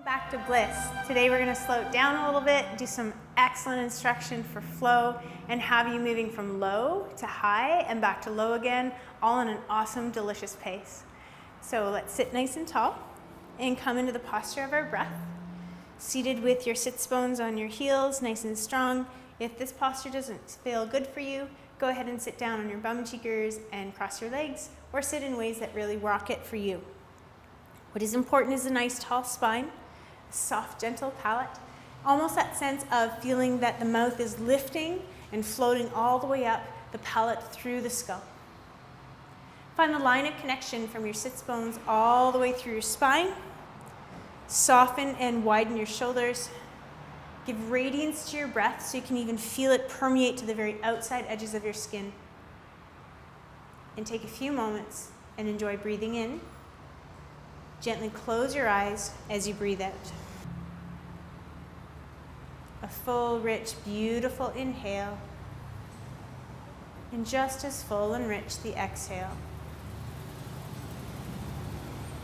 Back to bliss. Today we're going to slow it down a little bit, do some excellent instruction for flow, and have you moving from low to high and back to low again, all in an awesome, delicious pace. So let's sit nice and tall and come into the posture of our breath. Seated with your sits bones on your heels, nice and strong. If this posture doesn't feel good for you, go ahead and sit down on your bum cheekers and cross your legs, or sit in ways that really rock it for you. What is important is a nice tall spine, soft, gentle palate, almost that sense of feeling that the mouth is lifting and floating all the way up the palate through the skull. Find the line of connection from your sits bones all the way through your spine. Soften and widen your shoulders. Give radiance to your breath so you can even feel it permeate to the very outside edges of your skin. And take a few moments and enjoy breathing in. Gently close your eyes as you breathe out. A full, rich, beautiful inhale. And just as full and rich the exhale.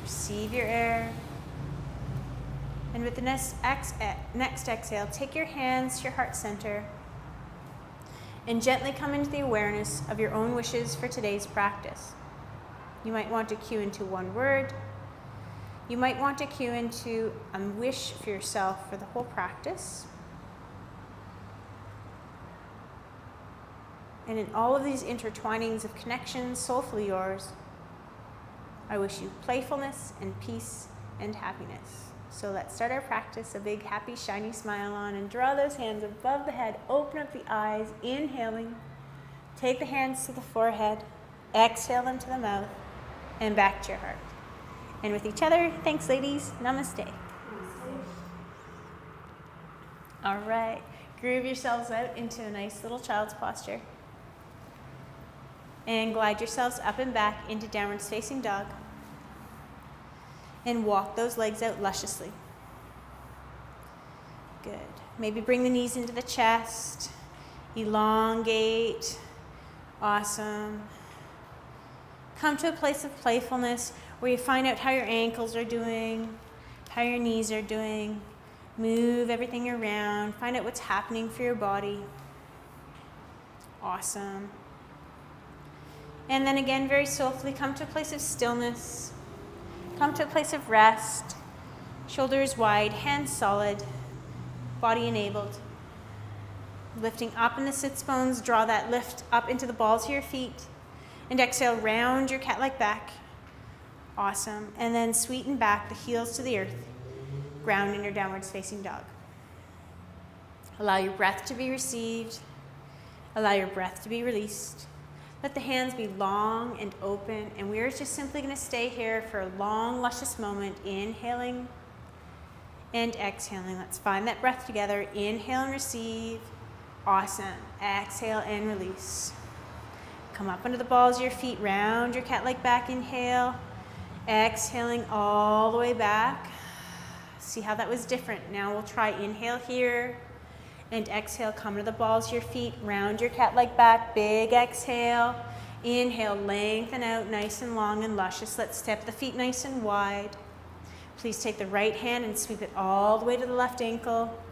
Receive your air. And with the next exhale, take your hands to your heart center and gently come into the awareness of your own wishes for today's practice. You might want to cue into one word. You might want to cue into a wish for yourself for the whole practice. And in all of these intertwinings of connections, soulfully yours, I wish you playfulness and peace and happiness. So let's start our practice. A big, happy, shiny smile on, and draw those hands above the head. Open up the eyes, inhaling. Take the hands to the forehead. Exhale them to the mouth and back to your heart. And with each other, thanks ladies, namaste. All right, groove yourselves out into a nice little child's posture. And glide yourselves up and back into downwards facing dog. And walk those legs out lusciously. Good. Maybe bring the knees into the chest. Elongate. Awesome. Come to a place of playfulness where you find out how your ankles are doing, how your knees are doing. Move everything around. Find out what's happening for your body. Awesome. And then again, very softly, come to a place of stillness. Come to a place of rest. Shoulders wide, hands solid, body enabled. Lifting up in the sits bones, draw that lift up into the balls of your feet. And exhale, round your cat-like back. Awesome. And then sweeten back the heels to the earth. Ground in your downwards facing dog. Allow your breath to be received. Allow your breath to be released. Let the hands be long and open, and we're just simply going to stay here for a long, luscious moment, inhaling and exhaling. Let's find that breath together. Inhale and receive. Awesome. Exhale and release. Come up under the balls of your feet, round your cat-like back, inhale. Exhaling all the way back. See how that was different. Now we'll try inhale here. And exhale, come to the balls of your feet, round your cat-like back, big exhale. Inhale, lengthen out, nice and long and luscious. Let's step the feet nice and wide. Please take the right hand and sweep it all the way to the left ankle.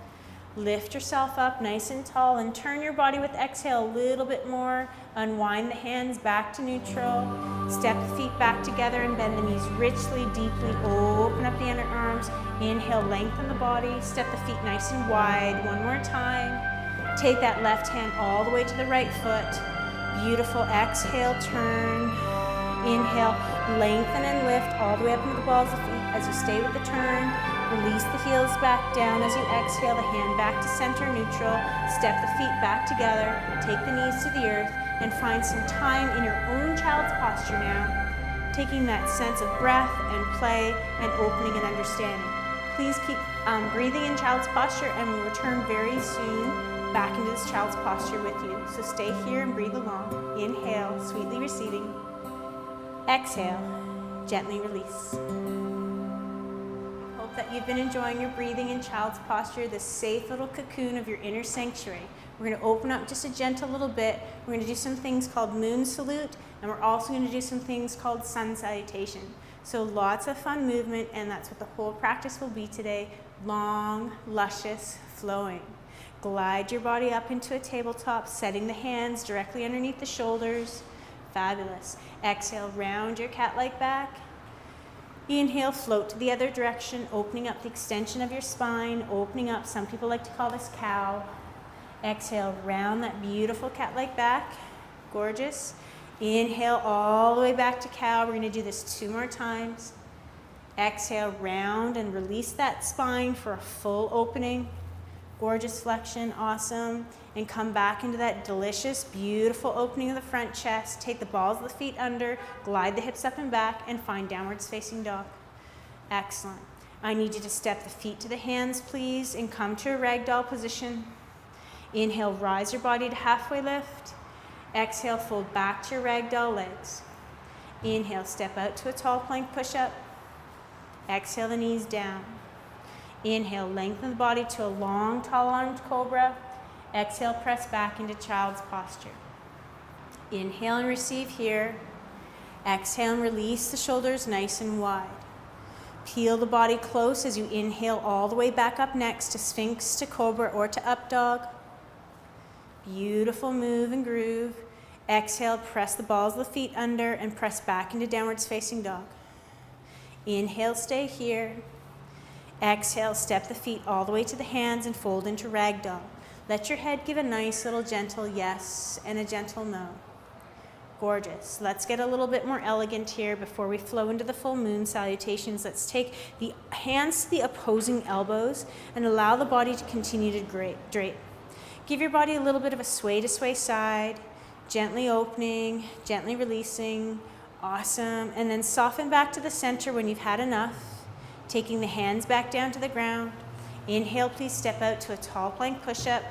Lift yourself up nice and tall and turn your body with exhale a little bit more. Unwind the hands back to neutral. Step the feet back together and bend the knees richly, deeply. Open up the underarms. Inhale, lengthen the body. Step the feet nice and wide. One more time. Take that left hand all the way to the right foot. Beautiful. Exhale, turn. Inhale, lengthen and lift all the way up into the balls of the feet as you stay with the turn. Release the heels back down as you exhale, the hand back to center neutral. Step the feet back together, take the knees to the earth, and find some time in your own child's posture now, taking that sense of breath and play and opening and understanding. Please keep breathing in child's posture, and we'll return very soon back into this child's posture with you. So stay here and breathe along. Inhale, sweetly receiving. Exhale, gently release. That you've been enjoying your breathing in child's posture, this safe little cocoon of your inner sanctuary. We're going to open up just a gentle little bit. We're going to do some things called moon salute, and we're also going to do some things called sun salutation. So lots of fun movement, and that's what the whole practice will be today. Long, luscious, flowing. Glide your body up into a tabletop, setting the hands directly underneath the shoulders. Fabulous. Exhale, round your cat-like back. Inhale, float to the other direction, opening up the extension of your spine, opening up, some people like to call this cow. Exhale, round that beautiful cat-like back. Gorgeous. Inhale all the way back to cow. We're going to do this 2 more times. Exhale, round and release that spine for a full opening. Gorgeous flexion, awesome. And come back into that delicious, beautiful opening of the front chest. Take the balls of the feet under, glide the hips up and back, and find downwards facing dog. Excellent. I need you to step the feet to the hands, please, and come to a ragdoll position. Inhale, rise your body to halfway lift. Exhale, fold back to your ragdoll legs. Inhale, step out to a tall plank push-up. Exhale, the knees down. Inhale, lengthen the body to a long, tall-armed cobra. Exhale, press back into child's posture. Inhale and receive here. Exhale and release the shoulders nice and wide. Peel the body close as you inhale all the way back up next to Sphinx, to Cobra, or to Up Dog. Beautiful move and groove. Exhale, press the balls of the feet under and press back into downwards facing dog. Inhale, stay here. Exhale, step the feet all the way to the hands and fold into ragdoll. Let your head give a nice little gentle yes and a gentle no. Gorgeous. Let's get a little bit more elegant here before we flow into the full moon salutations. Let's take the hands to the opposing elbows and allow the body to continue to drape. Give your body a little bit of a sway to sway side, gently opening, gently releasing. Awesome. And then soften back to the center when you've had enough. Taking the hands back down to the ground. Inhale, please step out to a tall plank push-up.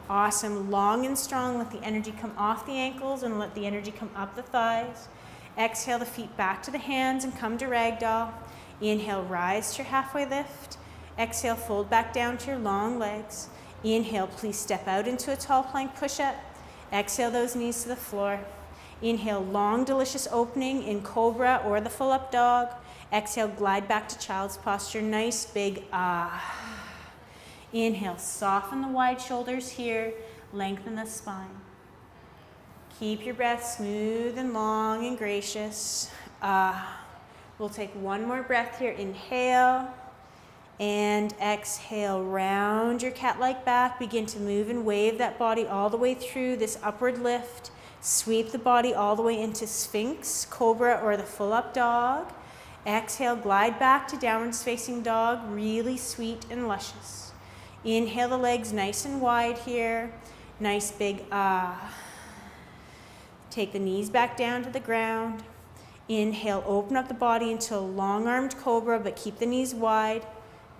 Awesome. Long and strong. Let the energy come off the ankles and let the energy come up the thighs. Exhale the feet back to the hands and come to ragdoll. Inhale, rise to your halfway lift. Exhale, fold back down to your long legs. Inhale, please step out into a tall plank push-up. Exhale those knees to the floor. Inhale, long, delicious opening in Cobra or the full up dog. Exhale, glide back to child's posture. Nice big ah. Inhale, soften the wide shoulders here. Lengthen the spine. Keep your breath smooth and long and gracious. Ah. We'll take one more breath here. Inhale and exhale. Round your cat-like back. Begin to move and wave that body all the way through this upward lift. Sweep the body all the way into Sphinx, Cobra, or the full up dog. Exhale, glide back to downwards facing dog, really sweet and luscious. Inhale the legs nice and wide here. Nice big ah. Take the knees back down to the ground. Inhale, open up the body into a long-armed cobra, but keep the knees wide.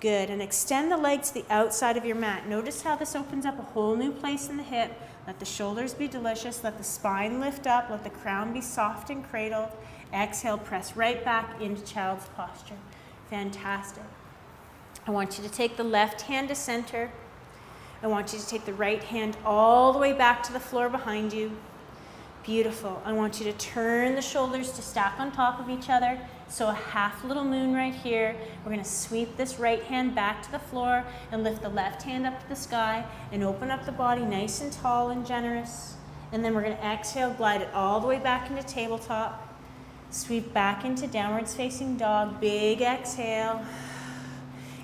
Good, and extend the legs to the outside of your mat. Notice how this opens up a whole new place in the hip. Let the shoulders be delicious. Let the spine lift up. Let the crown be soft and cradled. Exhale, press right back into child's posture. Fantastic. I want you to take the left hand to center. I want you to take the right hand all the way back to the floor behind you. Beautiful. I want you to turn the shoulders to stack on top of each other. So a half little moon right here. We're going to sweep this right hand back to the floor and lift the left hand up to the sky and open up the body nice and tall and generous. And then we're going to exhale, glide it all the way back into tabletop. Sweep back into downwards facing dog. Big exhale.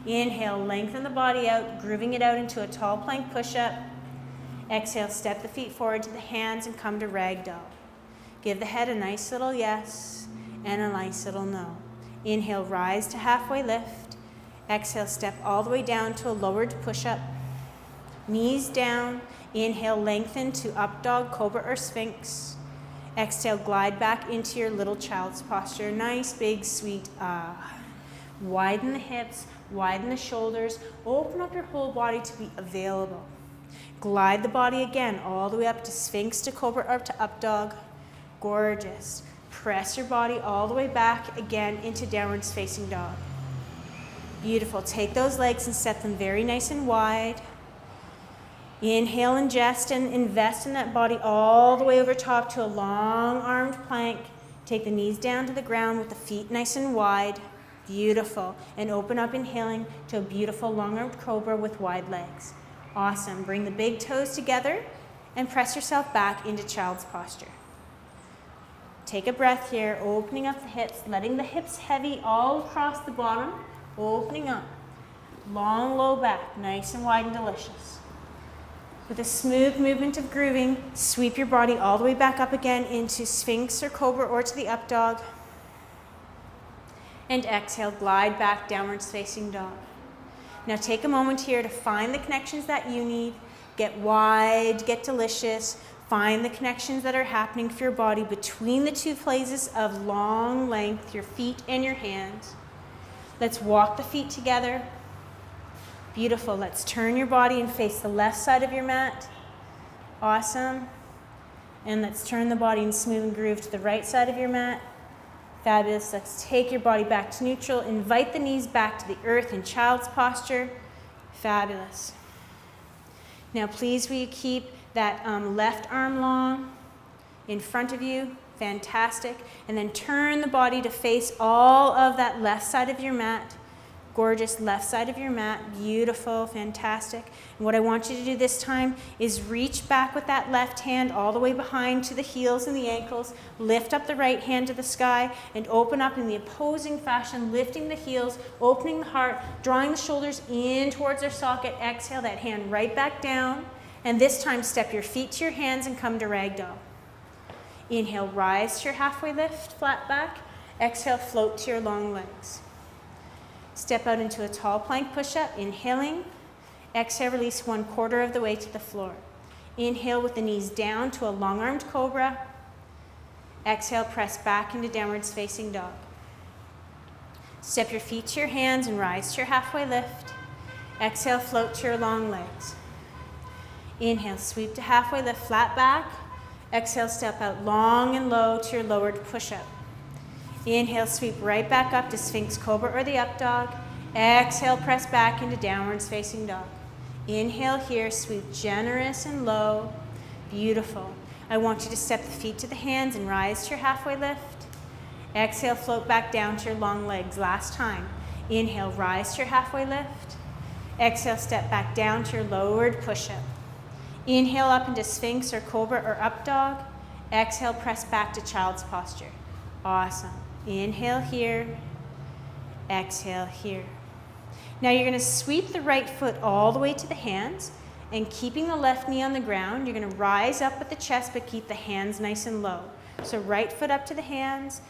Inhale, lengthen the body out, grooving it out into a tall plank push-up. Exhale, step the feet forward to the hands and come to ragdoll. Give the head a nice little yes and a nice little no. Inhale, rise to halfway lift. Exhale, step all the way down to a lowered push-up. Knees down. Inhale, lengthen to up dog, cobra, or sphinx. Exhale, glide back into your little child's posture. Nice, big, sweet ah. Widen the hips, widen the shoulders. Open up your whole body to be available. Glide the body again all the way up to sphinx, to cobra, or to up dog. Gorgeous. Press your body all the way back again into downwards facing dog. Beautiful. Take those legs and set them very nice and wide. Inhale, ingest, and invest in that body all the way over top to a long-armed plank. Take the knees down to the ground with the feet nice and wide. Beautiful. And open up, inhaling, to a beautiful long-armed cobra with wide legs. Awesome. Bring the big toes together and press yourself back into child's posture. Take a breath here, opening up the hips, letting the hips heavy all across the bottom, opening up. Long, low back, nice and wide and delicious. With a smooth movement of grooving, sweep your body all the way back up again into Sphinx or Cobra or to the up dog. And exhale, glide back, downwards facing dog. Now take a moment here to find the connections that you need. Get wide, get delicious. Find the connections that are happening for your body between the two places of long length, your feet and your hands. Let's walk the feet together. Beautiful. Let's turn your body and face the left side of your mat. Awesome. And let's turn the body and smooth and groove to the right side of your mat. Fabulous. Let's take your body back to neutral. Invite the knees back to the earth in child's posture. Fabulous. Now please will you keep that left arm long in front of you. Fantastic. And then turn the body to face all of that left side of your mat. Gorgeous left side of your mat. Beautiful. Fantastic. And what I want you to do this time is reach back with that left hand all the way behind to the heels and the ankles. Lift up the right hand to the sky and open up in the opposing fashion, lifting the heels, opening the heart, drawing the shoulders in towards their socket. Exhale that hand right back down. And this time step your feet to your hands and come to ragdoll. Inhale, rise to your halfway lift, flat back. Exhale, float to your long legs. Step out into a tall plank push-up, inhaling. Exhale, release 1/4 of the way to the floor. Inhale with the knees down to a long-armed cobra. Exhale, press back into downwards facing dog. Step your feet to your hands and rise to your halfway lift. Exhale, float to your long legs. Inhale, sweep to halfway lift, flat back. Exhale, step out long and low to your lowered push-up. Inhale, sweep right back up to Sphinx Cobra or the up dog. Exhale, press back into downwards facing dog. Inhale here, sweep generous and low. Beautiful. I want you to step the feet to the hands and rise to your halfway lift. Exhale, float back down to your long legs. Last time. Inhale, rise to your halfway lift. Exhale, step back down to your lowered push-up. Inhale up into Sphinx or Cobra or up dog. Exhale, press back to child's posture. Awesome. Inhale here. Exhale here. Now you're going to sweep the right foot all the way to the hands, and keeping the left knee on the ground, you're going to rise up with the chest but keep the hands nice and low. So right foot up to the hands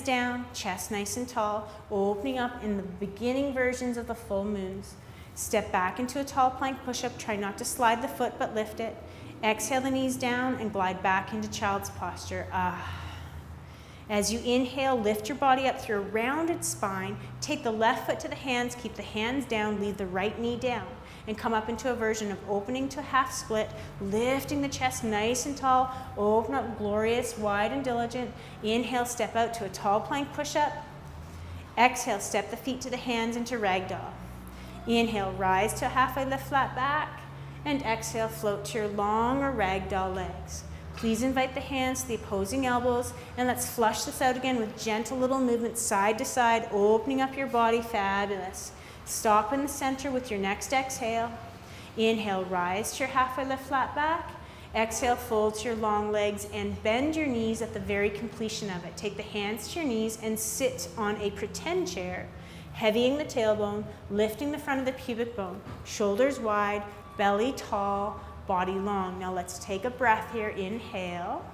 down, chest nice and tall, opening up in the beginning versions of the full moons. Step back into a tall plank push-up. Try not to slide the foot but lift it. Exhale the knees down and glide back into child's posture. As you inhale, lift your body up through a rounded spine. Take the left foot to the hands, keep the hands down, leave the right knee down, and come up into a version of opening to a half split, lifting the chest nice and tall. Open up, glorious, wide and diligent. Inhale, step out to a tall plank push-up. Exhale, step the feet to the hands into ragdoll. Inhale, rise to a halfway lift, flat back, and exhale, float to your long or ragdoll legs. Please invite the hands to the opposing elbows, and let's flush this out again with gentle little movements side to side, opening up your body. Fabulous. Stop in the center with your next exhale. Inhale, rise to your halfway lift, flat back. Exhale, fold to your long legs and bend your knees at the very completion of it. Take the hands to your knees and sit on a pretend chair, heavying the tailbone, lifting the front of the pubic bone, shoulders wide, belly tall, body long. Now let's take a breath here. Inhale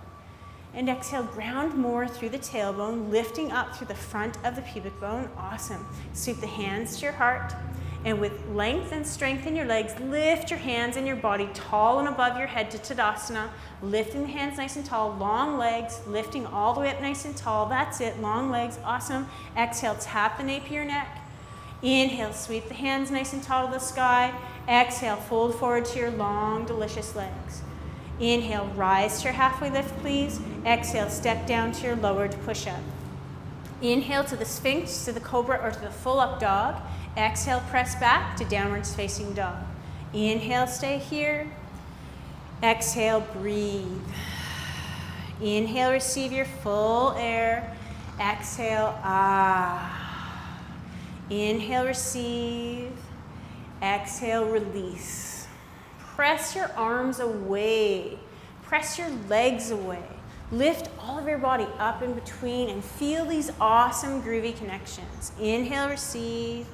and exhale. Ground more through the tailbone, lifting up through the front of the pubic bone. Awesome. Sweep the hands to your heart, and with length and strength in your legs, lift your hands and your body tall and above your head to Tadasana. Lifting the hands nice and tall, long legs, lifting all the way up nice and tall. That's it, long legs. Awesome. Exhale, tap the nape of your neck. Inhale, sweep the hands nice and tall to the sky. Exhale, fold forward to your long, delicious legs. Inhale, rise to your halfway lift, please. Exhale, step down to your lowered push-up. Inhale to the Sphinx, to the Cobra, or to the full up dog. Exhale, press back to downwards facing dog. Inhale, stay here. Exhale, breathe. Inhale, receive your full air. Exhale, ah. Inhale, receive. Exhale, release. Press your arms away. Press your legs away. Lift all of your body up in between and feel these awesome groovy connections. Inhale, receive.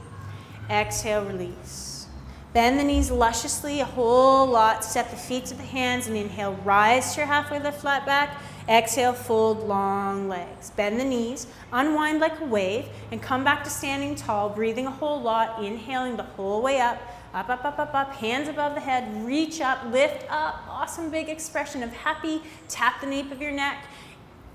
Exhale, release. Bend the knees lusciously a whole lot. Step the feet to the hands and inhale, rise to your halfway lift, flat back. Exhale, fold long legs. Bend the knees, unwind like a wave, and come back to standing tall, breathing a whole lot, inhaling the whole way up. Up, up, up, up, up, hands above the head, reach up, lift up. Awesome big expression of happy. Tap the nape of your neck.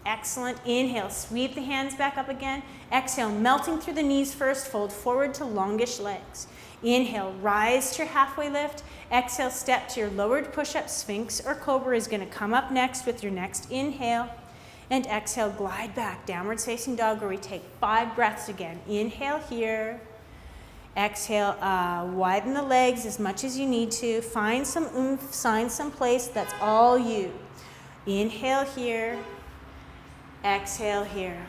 Excellent. Inhale, sweep the hands back up again. Exhale, melting through the knees first, fold forward to longish legs. Inhale, rise to your halfway lift. Exhale, step to your lowered push-up. Sphinx or Cobra is going to come up next with your next inhale. And exhale, glide back, downwards facing dog, where we take 5 breaths again. Inhale here. Exhale, widen the legs as much as you need to. Find some oomph, find some place. That's all you. Inhale here. Exhale here.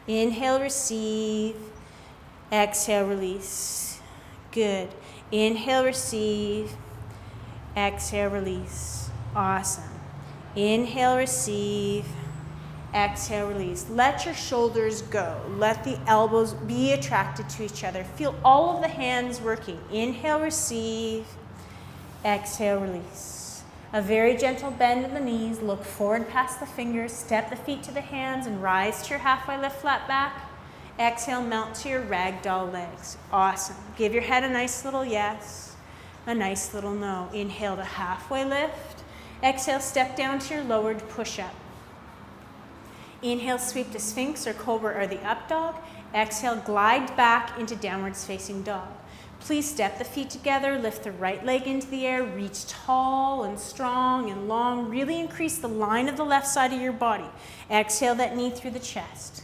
Inhale, receive. Exhale, release. Good. Inhale, receive. Exhale, release. Awesome. Inhale, receive. Exhale, release. Let your shoulders go. Let the elbows be attracted to each other. Feel all of the hands working. Inhale, receive. Exhale, release. A very gentle bend in the knees. Look forward past the fingers. Step the feet to the hands and rise to your halfway lift, flat back. Exhale, melt to your ragdoll legs. Awesome. Give your head a nice little yes, a nice little no. Inhale to halfway lift. Exhale, step down to your lowered push-up. Inhale, sweep to Sphinx or Cobra or the up dog. Exhale, glide back into downwards facing dog. Please step the feet together, lift the right leg into the air, reach tall and strong and long. Really increase the line of the left side of your body. Exhale that knee through the chest.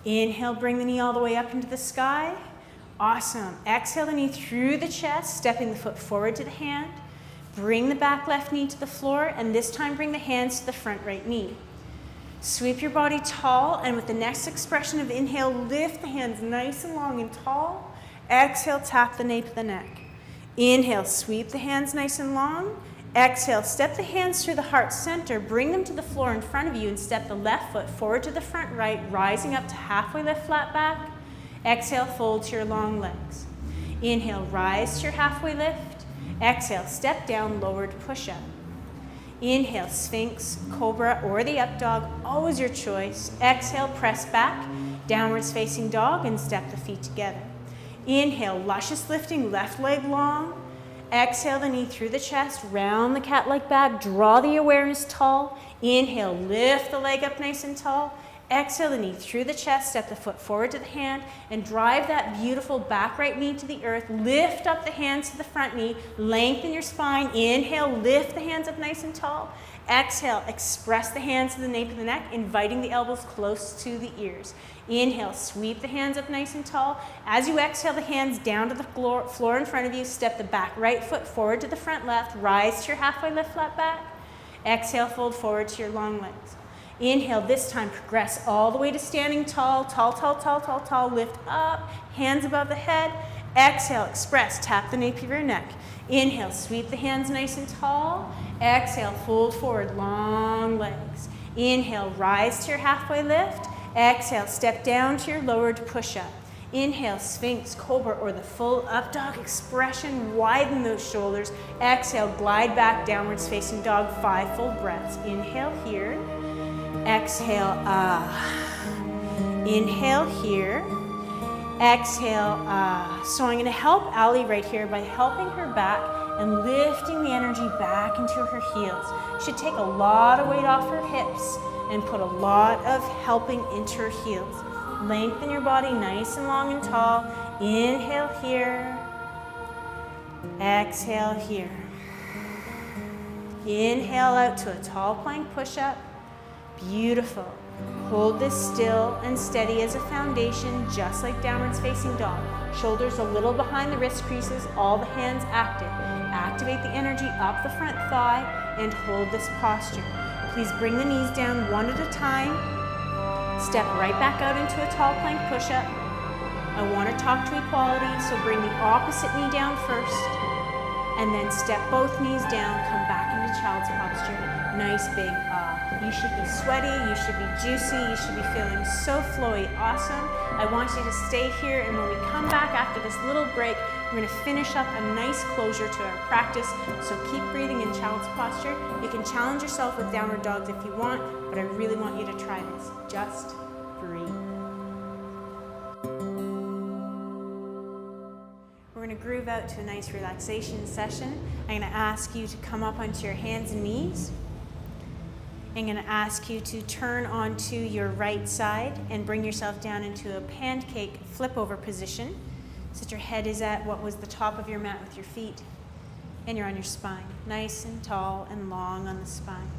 Inhale, bring the knee all the way up into the sky. Awesome. Exhale the knee through the chest, stepping the foot forward to the hand. Bring the back left knee to the floor, and this time bring the hands to the front right knee. Sweep your body tall, and with the next expression of inhale, lift the hands nice and long and tall. Exhale, tap the nape of the neck. Inhale, sweep the hands nice and long. Exhale, step the hands through the heart center, bring them to the floor in front of you, and step the left foot forward to the front right, rising up to halfway lift, flat back. Exhale, fold to your long legs. Inhale, rise to your halfway lift. Exhale, step down, lowered push-up. Inhale, Sphinx, Cobra, or the up dog, always your choice. Exhale, press back, downwards facing dog, and step the feet together. Inhale, luscious lifting, left leg long. Exhale the knee through the chest, round the cat-like back, draw the awareness tall. Inhale, lift the leg up nice and tall. Exhale the knee through the chest, step the foot forward to the hand, and drive that beautiful back right knee to the earth. Lift up the hands to the front knee, lengthen your spine. Inhale, lift the hands up nice and tall. Exhale, express the hands to the nape of the neck, inviting the elbows close to the ears. Inhale, sweep the hands up nice and tall. As you exhale the hands down to the floor in front of you, step the back right foot forward to the front left, rise to your halfway lift, flat back. Exhale, fold forward to your long legs. Inhale, this time progress all the way to standing tall, tall, tall, tall, tall, tall. Lift up, hands above the head. Exhale, express, tap the nape of your neck. Inhale, sweep the hands nice and tall. Exhale, fold forward, long legs. Inhale, rise to your halfway lift. Exhale, step down to your lowered push-up. Inhale, Sphinx, Cobra, or the full up dog expression. Widen those shoulders. Exhale, glide back, downwards facing dog, 5 full breaths. Inhale here. Exhale, Inhale here. Exhale, So I'm going to help Ali right here by helping her back and lifting the energy back into her heels. Should take a lot of weight off her hips and put a lot of helping into her heels. Lengthen your body nice and long and tall. Inhale here. Exhale here. Inhale out to a tall plank push-up. Beautiful. Hold this still and steady as a foundation, just like downwards facing dog. Shoulders a little behind the wrist creases, all the hands active. Activate the energy up the front thigh and hold this posture. Please bring the knees down one at a time. Step right back out into a tall plank push-up. I want to talk to equality, so bring the opposite knee down first, and then step both knees down, come back into child's posture. Nice big You should be sweaty, you should be juicy, you should be feeling so flowy. Awesome. I want you to stay here, and when we come back after this little break, we're going to finish up a nice closure to our practice. So keep breathing in child's posture. You can challenge yourself with downward dogs if you want, but I really want you to try this. Just breathe. We're going to groove out to a nice relaxation session. I'm going to ask you to come up onto your hands and knees. I'm going to ask you to turn onto your right side and bring yourself down into a pancake flip over position so that your head is at what was the top of your mat with your feet, and you're on your spine, nice and tall and long on the spine.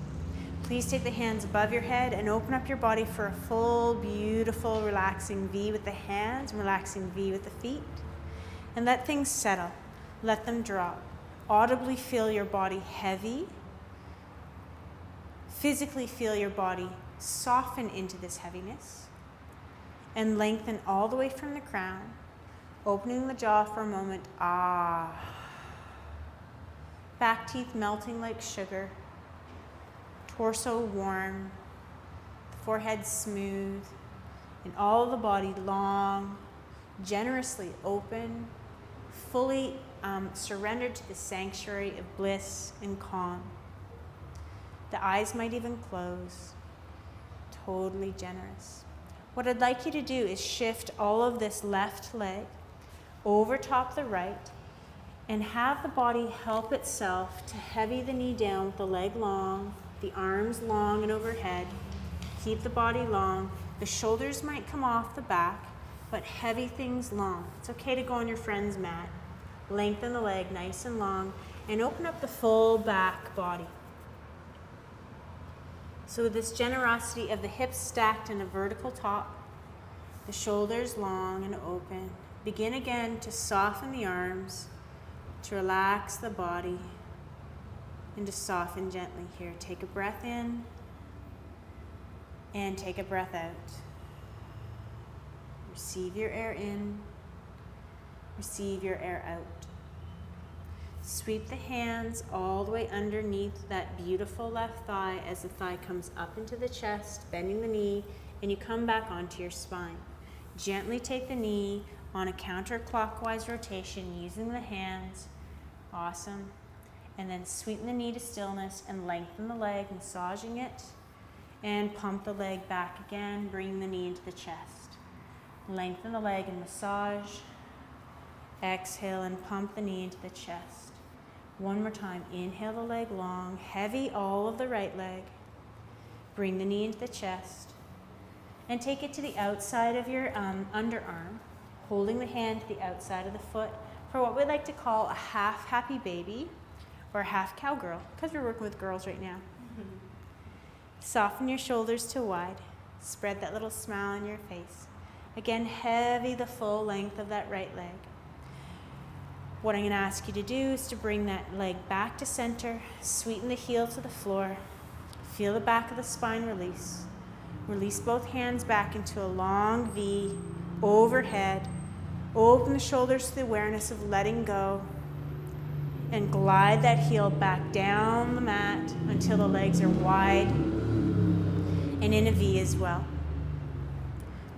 Please take the hands above your head and open up your body for a full, beautiful, relaxing V with the hands, relaxing V with the feet. And let things settle. Let them drop. Audibly feel your body heavy. Physically feel your body soften into this heaviness. And lengthen all the way from the crown. Opening the jaw for a moment. Ah. Back teeth melting like sugar. Torso warm. The forehead smooth. And all of the body long, generously open. Fully surrendered to the sanctuary of bliss and calm. The eyes might even close. Totally generous. What I'd like you to do is shift all of this left leg over top the right and have the body help itself to heavy the knee down with the leg long, the arms long and overhead. Keep the body long. The shoulders might come off the back, but heavy things long. It's okay to go on your friend's mat. Lengthen the leg nice and long and open up the full back body. So with this generosity of the hips stacked in a vertical top, the shoulders long and open, begin again to soften the arms, to relax the body, and to soften gently here. Take a breath in and take a breath out. Receive your air in, receive your air out. Sweep the hands all the way underneath that beautiful left thigh as the thigh comes up into the chest, bending the knee, and you come back onto your spine. Gently take the knee on a counterclockwise rotation using the hands. Awesome. And then sweeten the knee to stillness and lengthen the leg, massaging it, and pump the leg back again, bring the knee into the chest. Lengthen the leg and massage. Exhale and pump the knee into the chest. One more time. Inhale the leg long, heavy all of the right leg. Bring the knee into the chest. And take it to the outside of your underarm, holding the hand to the outside of the foot for what we like to call a half happy baby or half cowgirl, because we're working with girls right now. Mm-hmm. Soften your shoulders to wide. Spread that little smile on your face. Again, heavy the full length of that right leg. What I'm going to ask you to do is to bring that leg back to center, sweeten the heel to the floor, feel the back of the spine release. Release both hands back into a long V, overhead. Open the shoulders to the awareness of letting go, and glide that heel back down the mat until the legs are wide and in a V as well.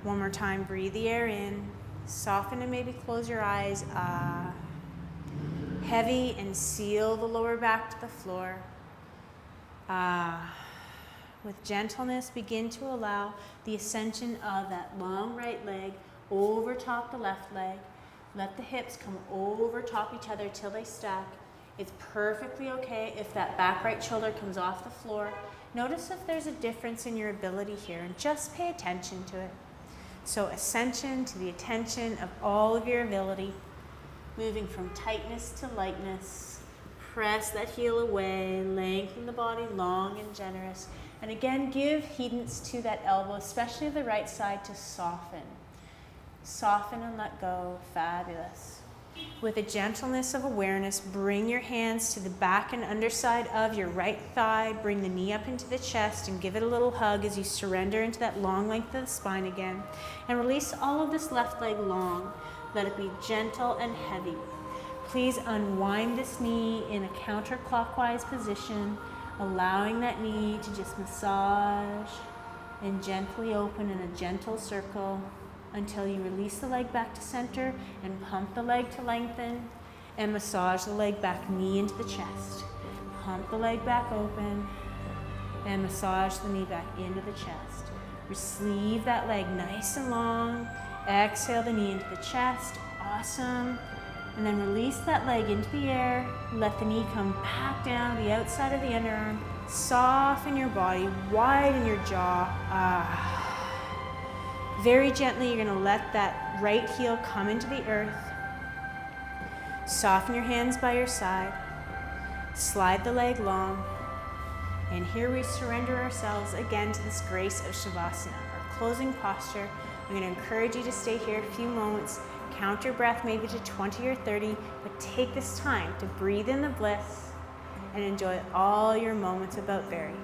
One more time, breathe the air in, soften and maybe close your eyes. Heavy and seal the lower back to the floor. With gentleness, begin to allow the ascension of that long right leg over top the left leg. Let the hips come over top each other till they stack. It's perfectly okay if that back right shoulder comes off the floor. Notice if there's a difference in your ability here and just pay attention to it. So ascension to the attention of all of your ability. Moving from tightness to lightness. Press that heel away, lengthen the body long and generous. And again, give hedence to that elbow, especially the right side, to soften. Soften and let go. Fabulous. With a gentleness of awareness, bring your hands to the back and underside of your right thigh. Bring the knee up into the chest and give it a little hug as you surrender into that long length of the spine again. And release all of this left leg long. Let it be gentle and heavy. Please unwind this knee in a counterclockwise position, allowing that knee to just massage and gently open in a gentle circle until you release the leg back to center and pump the leg to lengthen and massage the leg back, knee into the chest. Pump the leg back open and massage the knee back into the chest. Receive that leg nice and long. Exhale the knee into the chest. Awesome. And then release that leg into the air. Let the knee come back down to the outside of the underarm. Soften your body, widen your jaw. Very gently, you're going to let that right heel come into the earth. Soften your hands by your side. Slide the leg long. And here we surrender ourselves again to this grace of Shavasana, our closing posture. I'm going to encourage you to stay here a few moments. Count your breath maybe to 20 or 30, but take this time to breathe in the bliss and enjoy all your moments about Very.